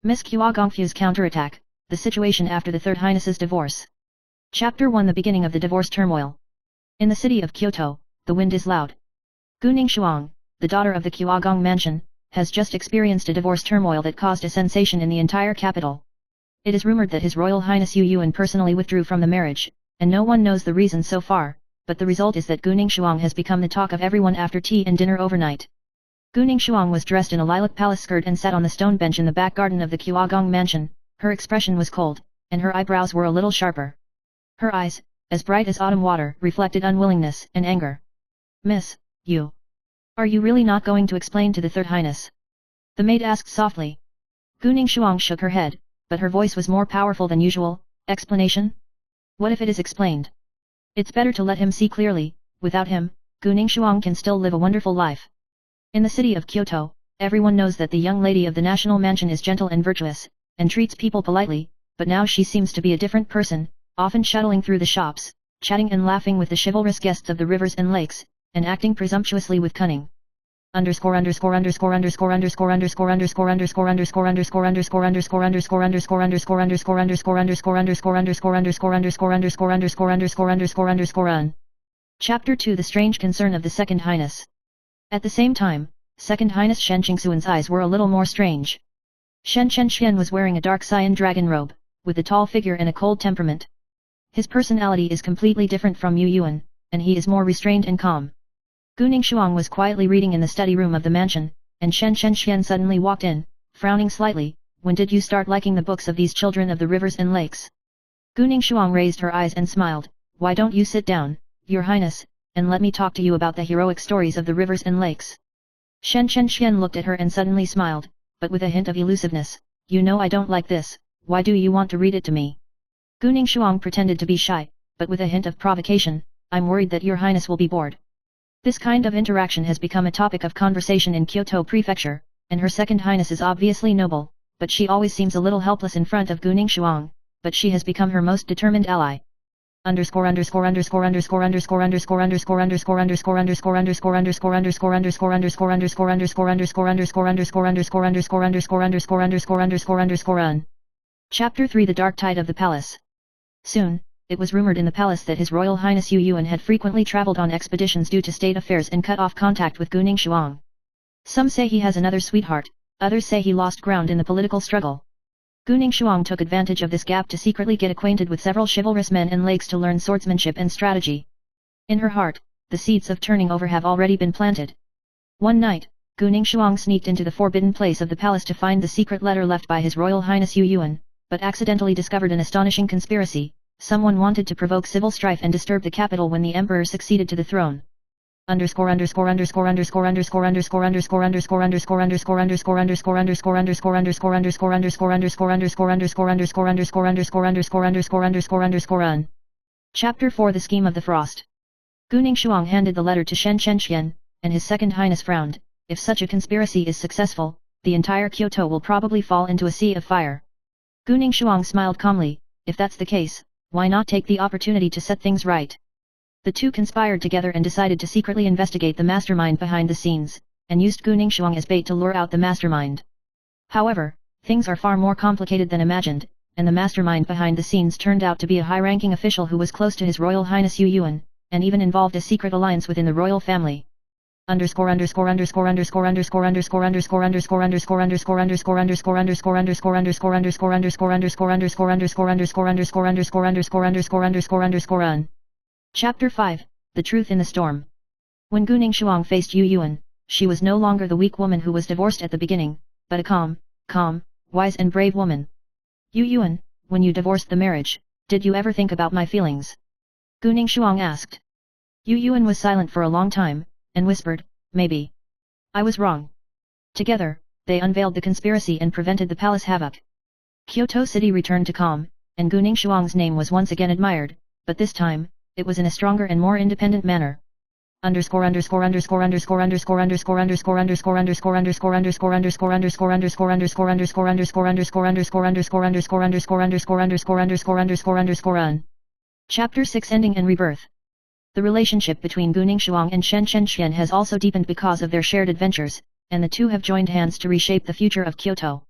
Miss Guogongfu's Counterattack, the situation after the Third Highness's divorce. Chapter 1 The beginning of the divorce turmoil. In the city of Kyoto, the wind is loud. Guning Shuang, the daughter of the Guogong mansion, has just experienced a divorce turmoil that caused a sensation in the entire capital. It is rumored that His Royal Highness Yu Yuan personally withdrew from the marriage, and no one knows the reason so far, but the result is that Guning Shuang has become the talk of everyone after tea and dinner overnight. Guning Shuang was dressed in a lilac palace skirt and sat on the stone bench in the back garden of the Guogong mansion. Her expression was cold, and her eyebrows were a little sharper. Her eyes, as bright as autumn water, reflected unwillingness and anger. Miss, you. Are you really not going to explain to the Third Highness? The maid asked softly. Guning Shuang shook her head, but her voice was more powerful than usual. Explanation? What if it is explained? It's better to let him see clearly. Without him, Guning Shuang can still live a wonderful life. In the city of Kyoto, everyone knows that the young lady of the national mansion is gentle and virtuous, and treats people politely, but now she seems to be a different person, often shuttling through the shops, chatting and laughing with the chivalrous guests of the rivers and lakes, and acting presumptuously with cunning. Chapter 2 The strange concern of the Second Highness. At the same time, Second Highness Shen Qingxuan's eyes were a little more strange. Shen Qian was wearing a dark cyan dragon robe, with a tall figure and a cold temperament. His personality is completely different from Yu Yuan, and he is more restrained and calm. Guning Shuang was quietly reading in the study room of the mansion, and Shen Qian suddenly walked in, frowning slightly. When did you start liking the books of these children of the rivers and lakes? Guning Shuang raised her eyes and smiled. Why don't you sit down, Your Highness, and let me talk to you about the heroic stories of the rivers and lakes. Shen Qian looked at her and suddenly smiled, but with a hint of elusiveness. You know I don't like this, why do you want to read it to me? Guning Shuang pretended to be shy, but with a hint of provocation. I'm worried that Your Highness will be bored. This kind of interaction has become a topic of conversation in Kyoto Prefecture, and Her Second Highness is obviously noble, but she always seems a little helpless in front of Guning Shuang, but she has become her most determined ally. Chapter 3 The Dark Tide of the Palace. Soon, it was rumored in the palace that His Royal Highness Yu Yuan had frequently traveled on expeditions due to state affairs and cut off contact with Guning Shuang. Some say he has another sweetheart, others say he lost ground in the political struggle. Guning Shuang took advantage of this gap to secretly get acquainted with several chivalrous men and lakes to learn swordsmanship and strategy. In her heart, the seeds of turning over have already been planted. One night, Guning Shuang sneaked into the forbidden place of the palace to find the secret letter left by His Royal Highness Yu Yuan, but accidentally discovered an astonishing conspiracy. Someone wanted to provoke civil strife and disturb the capital when the emperor succeeded to the throne. Chapter 4 The Scheme of the Frost. Guning Shuang handed the letter to Shen Qian, and His Second Highness frowned. If such a conspiracy is successful, the entire Kyoto will probably fall into a sea of fire. Guning Shuang smiled calmly. If that's the case, why not take the opportunity to set things right? The two conspired together and decided to secretly investigate the mastermind behind the scenes, and used Guning Shuang as bait to lure out the mastermind. However, things are far more complicated than imagined, and the mastermind behind the scenes turned out to be a high-ranking official who was close to His Royal Highness Yu Yuan, and even involved a secret alliance within the royal family. Chapter 5 The Truth in the Storm. When Guning Shuang faced Yu Yuan, she was no longer the weak woman who was divorced at the beginning, but a calm, wise and brave woman. Yu Yuan, when you divorced the marriage, did you ever think about my feelings? Guning Shuang asked. Yu Yuan was silent for a long time, and whispered, maybe. I was wrong. Together, they unveiled the conspiracy and prevented the palace havoc. Kyoto City returned to calm, and Guning Shuang's name was once again admired, but this time, it was in a stronger and more independent manner. Chapter 6 Ending and Rebirth. The relationship between Guning Shuang and Shen Qian has also deepened because of their shared adventures, and the two have joined hands to reshape the future of Kyoto.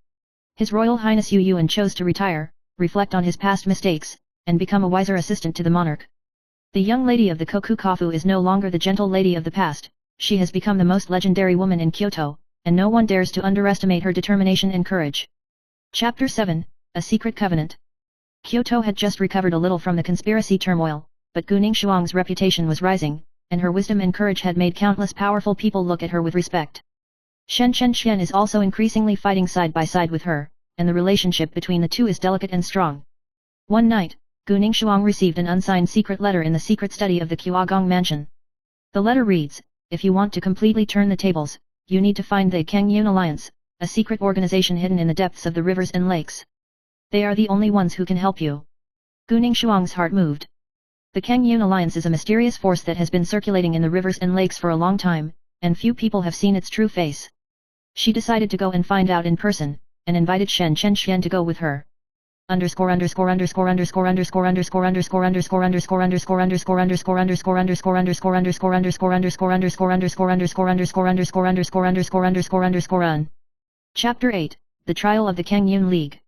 His Royal Highness Yu Yuan chose to retire, reflect on his past mistakes, and become a wiser assistant to the monarch. The young lady of the Guogongfu is no longer the gentle lady of the past, she has become the most legendary woman in Kyoto, and no one dares to underestimate her determination and courage. Chapter 7, A Secret Covenant. Kyoto had just recovered a little from the conspiracy turmoil, but Guning Shuang's reputation was rising, and her wisdom and courage had made countless powerful people look at her with respect. Shen Chen is also increasingly fighting side by side with her, and the relationship between the two is delicate and strong. One night, Guning Shuang received an unsigned secret letter in the secret study of the Guogong mansion. The letter reads, "If you want to completely turn the tables, you need to find the Kangyun Alliance, a secret organization hidden in the depths of the rivers and lakes. They are the only ones who can help you." Guning Shuang's heart moved. The Kangyun Alliance is a mysterious force that has been circulating in the rivers and lakes for a long time, and few people have seen its true face. She decided to go and find out in person, and invited Shen Chen to go with her. Chapter 8, The Trial of the Kangyun League.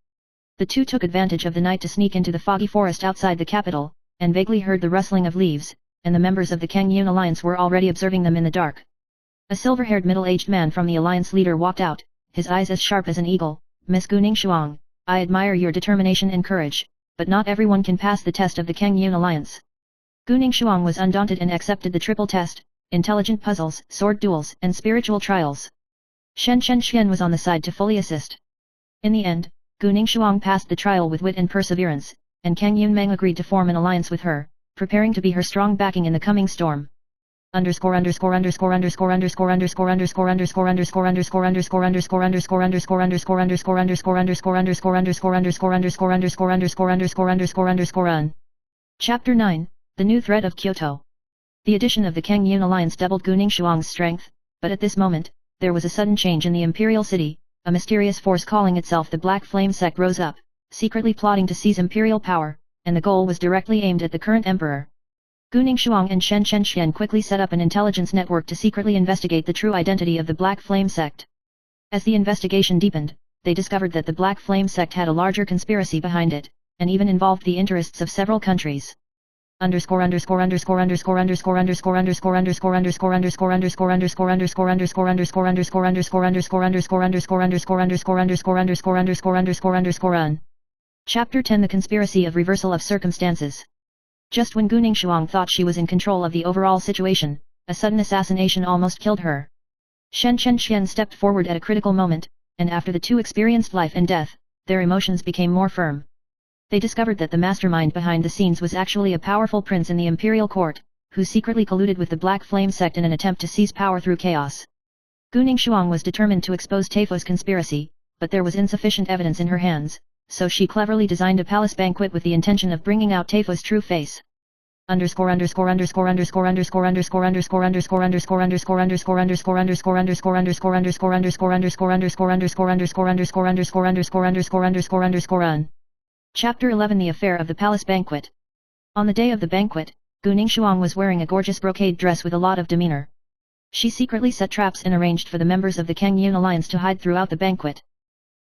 The two took advantage of the night to sneak into the foggy forest outside the capital, and vaguely heard the rustling of leaves, and the members of the Kangyun Alliance were already observing them in the dark. A silver-haired middle-aged man from the alliance leader walked out, his eyes as sharp as an eagle. "Miss Guning Shuang, I admire your determination and courage, but not everyone can pass the test of the Kangyun Alliance." Guning Shuang was undaunted and accepted the triple test, intelligent puzzles, sword duels, and spiritual trials. Shen Chen was on the side to fully assist. In the end, Guning Shuang passed the trial with wit and perseverance, and Kang Yunmeng agreed to form an alliance with her, preparing to be her strong backing in the coming storm. Chapter 9, The New Threat of Kyoto. The addition of the Kangyun alliance doubled Guning Shuang's strength, but at this moment, there was a sudden change in the imperial city. A mysterious force calling itself the Black Flame sect rose up, secretly plotting to seize imperial power, and the goal was directly aimed at the current emperor. Guning Shuang and Shen Chen quickly set up an intelligence network to secretly investigate the true identity of the Black Flame sect. As the investigation deepened, they discovered that the Black Flame sect had a larger conspiracy behind it, and even involved the interests of several countries. Chapter 10 The Conspiracy of Reversal of Circumstances. Just when Guning Shuang thought she was in control of the overall situation, a sudden assassination almost killed her. Shen Chen stepped forward at a critical moment, and after the two experienced life and death, their emotions became more firm. They discovered that the mastermind behind the scenes was actually a powerful prince in the imperial court, who secretly colluded with the Black Flame sect in an attempt to seize power through chaos. Guning Shuang was determined to expose Taifo's conspiracy, but there was insufficient evidence in her hands, so she cleverly designed a palace banquet with the intention of bringing out Taifo's true face. Chapter 11 The Affair of the Palace Banquet. On the day of the banquet, Guning Shuang was wearing a gorgeous brocade dress with a lot of demeanor. She secretly set traps and arranged for the members of the Kangyun alliance to hide throughout the banquet.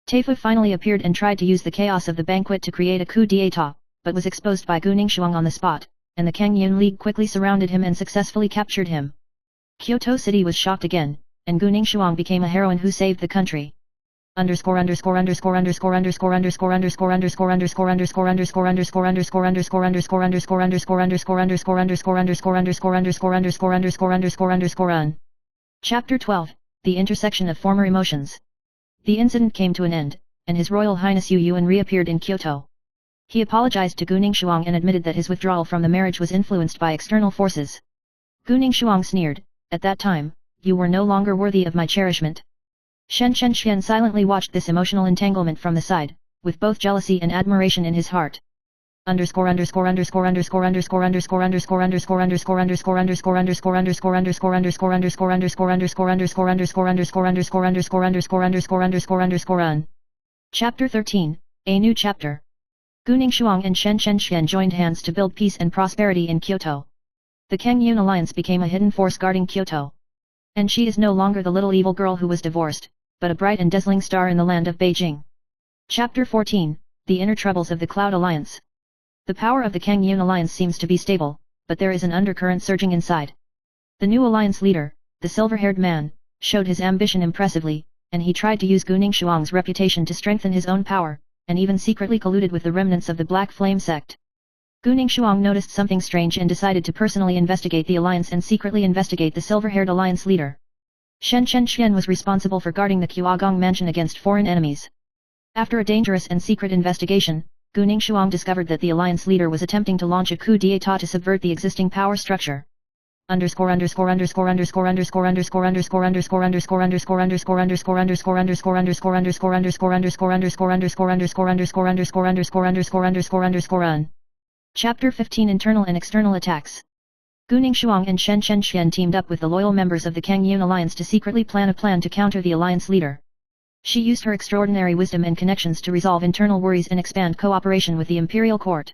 Taifo finally appeared and tried to use the chaos of the banquet to create a coup d'état, but was exposed by Guning Shuang on the spot, and the Kangyun League quickly surrounded him and successfully captured him. Kyoto City was shocked again, and Guning Shuang became a heroine who saved the country. Chapter 12, The Intersection of Former Emotions. The incident came to an end, and His Royal Highness Yu Yuan reappeared in Kyoto. He apologized to Guning Shuang and admitted that his withdrawal from the marriage was influenced by external forces. Guning Shuang sneered, "At that time, you were no longer worthy of my cherishment." Shen Chen silently watched this emotional entanglement from the side, with both jealousy and admiration in his heart. Chapter 13, A New Chapter. Guning Shuang and Shen Chen joined hands to build peace and prosperity in Kyoto. The Kangyun alliance became a hidden force guarding Kyoto. And she is no longer the little evil girl who was divorced, but a bright and dazzling star in the land of Beijing. Chapter 14, The Inner Troubles of the Cloud Alliance. The power of the Kangyun Alliance seems to be stable, but there is an undercurrent surging inside. The new alliance leader, the silver-haired man, showed his ambition impressively, and he tried to use Guning Shuang's reputation to strengthen his own power, and even secretly colluded with the remnants of the Black Flame sect. Guning Shuang noticed something strange and decided to personally investigate the alliance and secretly investigate the silver-haired alliance leader. Shen Chen was responsible for guarding the Guogong mansion against foreign enemies. After a dangerous and secret investigation, Guning Shuang discovered that the alliance leader was attempting to launch a coup d'état to subvert the existing power structure. Chapter 15 Internal and External Attacks. Guning Shuang and Shen Chen teamed up with the loyal members of the Kangyun Alliance to secretly plan a plan to counter the alliance leader. She used her extraordinary wisdom and connections to resolve internal worries and expand cooperation with the imperial court.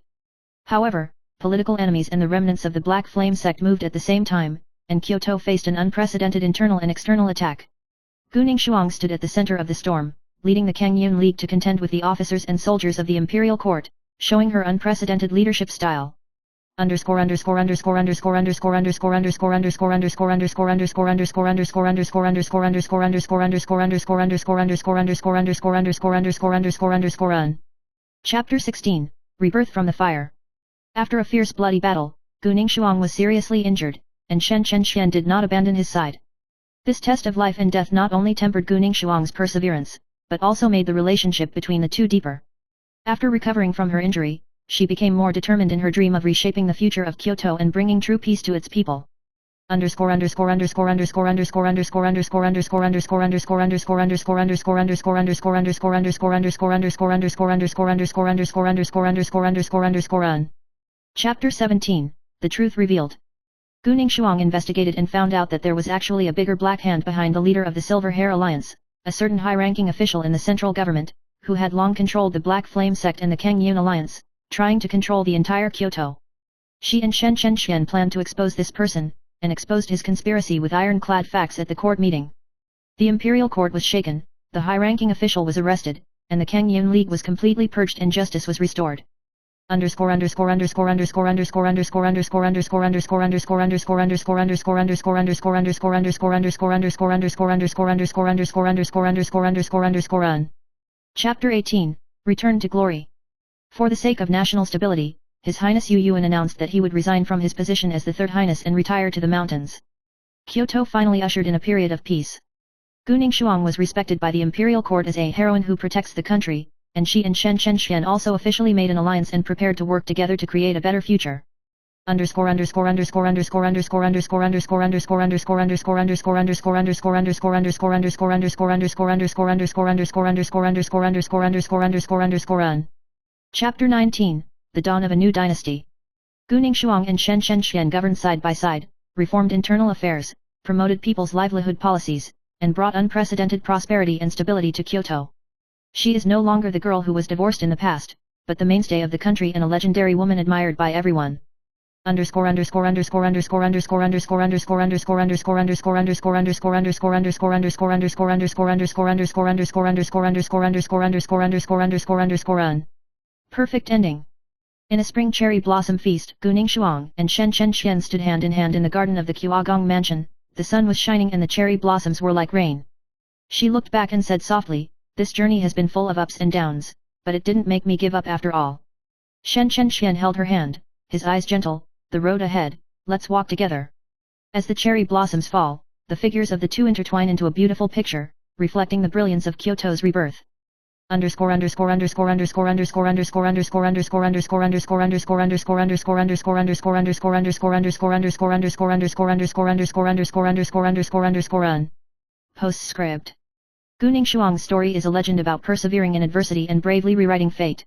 However, political enemies and the remnants of the Black Flame sect moved at the same time, and Kyoto faced an unprecedented internal and external attack. Guning Shuang stood at the center of the storm, leading the Kangyun League to contend with the officers and soldiers of the imperial court, showing her unprecedented leadership style. Chapter 16, Rebirth from the Fire. After a fierce bloody battle, Guning Shuang was seriously injured, and Shen Chen did not abandon his side. This test of life and death not only tempered Guning Shuang's perseverance, but also made the relationship between the two deeper. After recovering from her injury, she became more determined in her dream of reshaping the future of Kyoto and bringing true peace to its people. Chapter 17, The Truth Revealed. Guning Shuang investigated and found out that there was actually a bigger black hand behind the leader of the Silver Hair Alliance, a certain high-ranking official in the central government, who had long controlled the Black Flame sect and the Kangyun Alliance, trying to control the entire Kyoto. She and Shen Chen planned to expose this person, and exposed his conspiracy with ironclad facts at the court meeting. The imperial court was shaken, the high-ranking official was arrested, and the Kangyun League was completely purged and justice was restored. Chapter 18, Return to Glory. For the sake of national stability, His Highness Yu Yuan announced that he would resign from his position as the Third Highness and retire to the mountains. Kyoto finally ushered in a period of peace. Guning Shuang was respected by the imperial court as a heroine who protects the country, and she and Shen Chen also officially made an alliance and prepared to work together to create a better future. Chapter 19, The Dawn of a New Dynasty. Guning Shuang and Shen Chen governed side by side, reformed internal affairs, promoted people's livelihood policies, and brought unprecedented prosperity and stability to Kyoto. She is no longer the girl who was divorced in the past, but the mainstay of the country and a legendary woman admired by everyone. Perfect ending. In a spring cherry blossom feast, Guning Shuang and Shen Chen stood hand in hand in the garden of the Guogong mansion. The sun was shining and the cherry blossoms were like rain. She looked back and said softly, "This journey has been full of ups and downs, but it didn't make me give up after all." Shen Chen held her hand, his eyes gentle, "The road ahead, let's walk together." As the cherry blossoms fall, the figures of the two intertwine into a beautiful picture, reflecting the brilliance of Kyoto's rebirth. Postscript. Guning Shuang's story is a legend about persevering in adversity and bravely rewriting fate.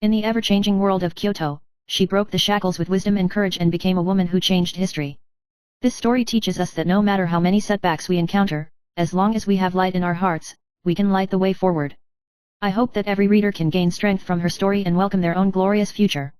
In the ever-changing world of Kyoto, she broke the shackles with wisdom and courage and became a woman who changed history. This story teaches us that no matter how many setbacks we encounter, as long as we have light in our hearts, we can light the way forward. I hope that every reader can gain strength from her story and welcome their own glorious future.